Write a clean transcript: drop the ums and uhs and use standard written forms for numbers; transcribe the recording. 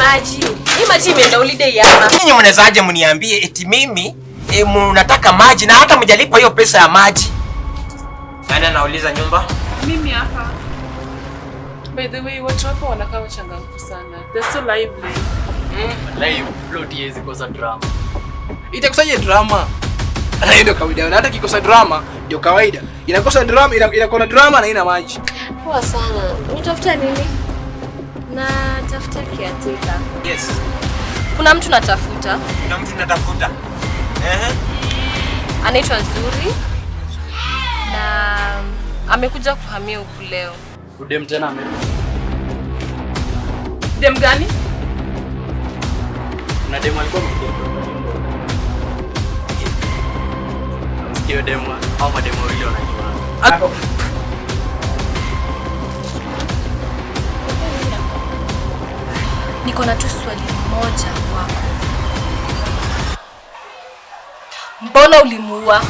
maji. Hii maji imeenda holiday hapa. Ninyi mnawezaje mniambie eti mimi mnataka maji na hata mjalipa hiyo pesa ya maji? Nani anauliza nyumba? Mimi hapa. By the way, watu hapa wanakaa wachangamfu sana. They're so lively. Live plot hizi kosa drama. Itakusaje drama? Na ndio kawaida. Na hata kikosa drama ndio kawaida. Inakosa drama, inakuwa na drama na ina maji. Poa sana. Unatafuta nini? Na tafuta kiatika. Yes. Kuna mtu natafuta. Kuna mtu natafuta. Anaitwa Zuri. Na amekuja kuhamia huku leo. Udem tena ame. Dem gani? Na dem alikuwa mkubwa. Msikio dem au madem wawili wanajua. Niko na tu swali moja kwako. Mbona ulimuua?